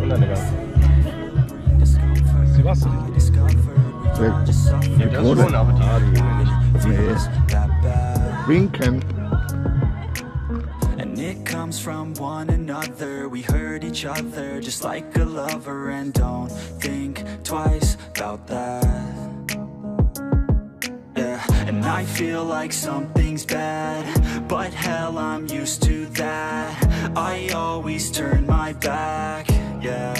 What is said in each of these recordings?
Sonnenuntergang. Die warst du nicht? Die Krone. Schon, aber die Krone nicht. Nee. Winken. And it comes from one another. We hurt each other just like a lover. And don't think twice about that. Yeah, and I feel like something's bad, but hell, I'm used to that. I always turn my back, yeah.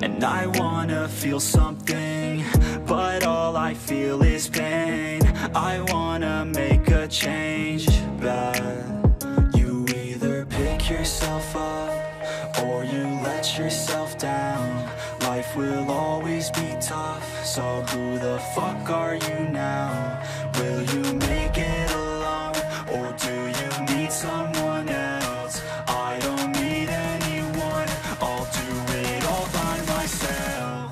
And I wanna feel something, but all I feel is pain. I wanna make a change, but you either pick yourself up or you let yourself down. Life will always be tough, so who the fuck are you now? Will you make it alone, or do you need someone else? I don't need anyone, I'll do it all by myself.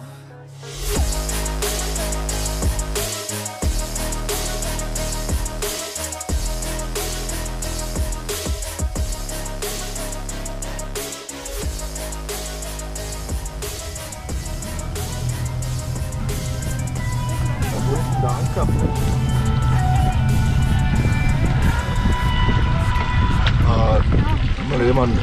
Mal jemand.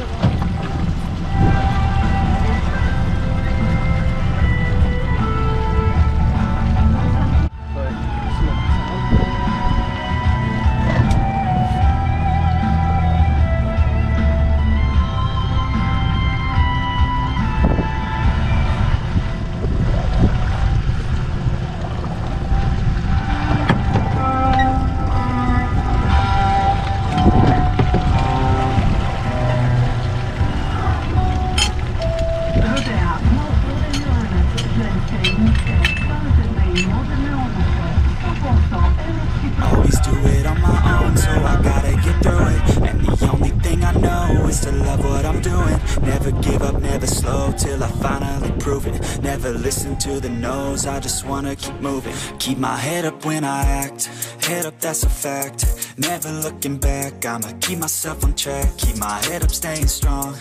Always do it on my own, so I gotta get through it. And the only thing I know is to love what I'm doing. Never give up, never slow, till I finally prove it. Never listen to the no's, I just wanna keep moving. Keep my head up when I act, head up, that's a fact. Never looking back, I'ma keep myself on track. Keep my head up, staying strong,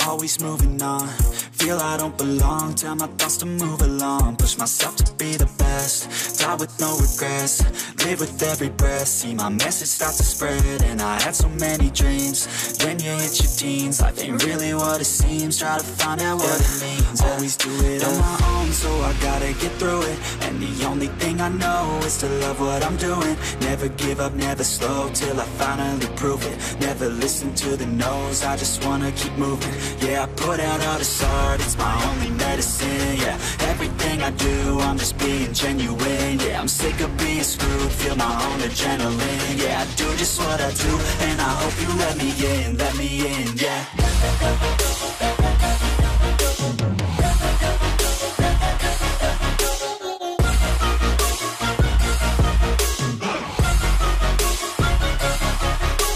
always moving on. Feel I don't belong, tell my thoughts to move along. Push myself to be the best, die with no regrets. Live with every breath, see my message start to spread. And I had so many dreams, then you hit your teens. Life ain't really what it seems, try to find out what it means. Always do it on my own, so I gotta get through it. And the only thing I know is to love what I'm doing. Never give up, never slow, till I finally prove it. Never listen to the no's, I just wanna keep moving. Yeah, I put out all this art, it's my only medicine. Yeah, everything I do, I'm just being genuine. Yeah, I'm sick of being screwed, feel my own adrenaline. Yeah, I do just what I do, and I hope you let me in, yeah.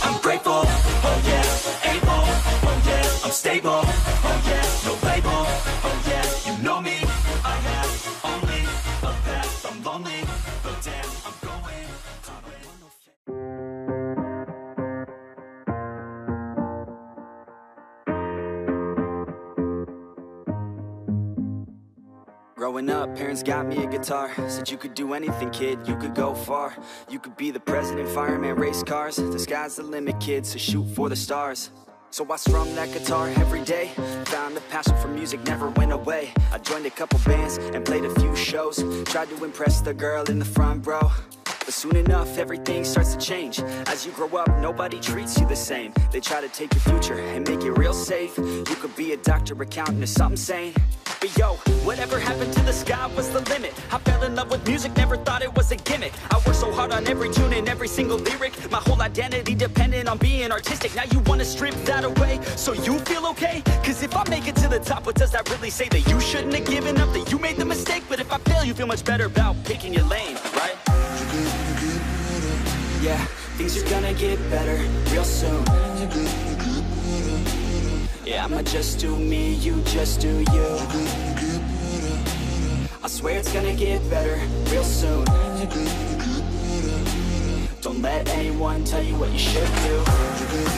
I'm grateful, oh yeah, able, oh yeah, I'm stable, oh yeah, no label, oh yeah, you know me, I have only a path, I'm lonely, but damn, I'm going. Growing up, parents got me a guitar. Said you could do anything, kid, you could go far. You could be the president, fireman, race cars. The sky's the limit, kid, so shoot for the stars. So I strummed that guitar every day. Found the passion for music never went away. I joined a couple bands and played a few shows. Tried to impress the girl in the front row. But soon enough, everything starts to change. As you grow up, nobody treats you the same. They try to take your future and make it real safe. You could be a doctor, accountant, or something sane. But yo, whatever happened to the sky was the limit. I fell in love with music, never thought it was a gimmick. I worked so hard on every tune and every single lyric. My whole identity depended on being artistic. Now you wanna strip that away so you feel okay? Cause if I make it to the top, what does that really say? That you shouldn't have given up, that you made the mistake? But if I fail, you feel much better about picking your lane, right? Yeah, things are gonna get better real soon. Yeah, I'ma just do me, you just do you. I swear it's gonna get better real soon. Don't let anyone tell you what you should do.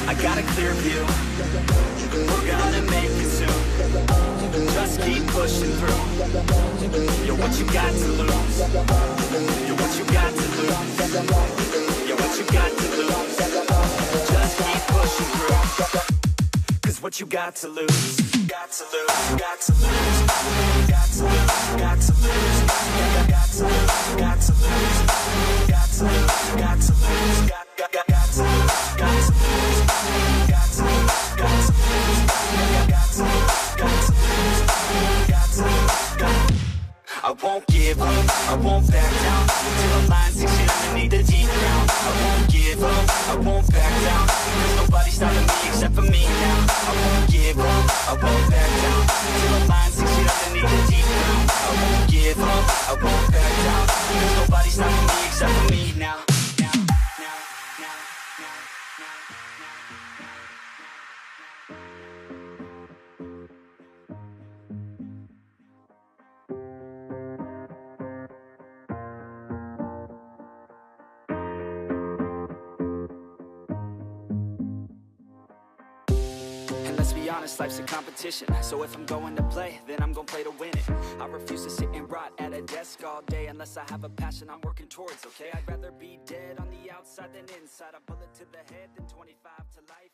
I got a clear view, we're gonna make it soon. pushing through. You're what you got to lose. You're what you got to lose. You're what you got to lose. Just keep pushing through. Cause what you got to lose. Got to lose. Got to lose. Got to lose. Got to lose. Got to lose. Got to lose. Got to lose. Got to lose. Got to lose. Got to lose. Got to lose. Got to lose. Got to lose. Got to lose. Got to lose. I won't give up, I won't back down till I'm lying 6 feet underneath the deep ground. I won't give up, I won't back down. There's nobody stopping me except for me now. I won't give up, I won't back down till I'm lying 6 feet underneath the deep ground. I won't give up, I won't back down. There's nobody stopping me except for me now. Honest, life's a competition, so if I'm going to play, then I'm gonna play to win it. I refuse to sit and rot at a desk all day unless I have a passion I'm working towards, okay? I'd rather be dead on the outside than inside. A bullet to the head than 25 to life.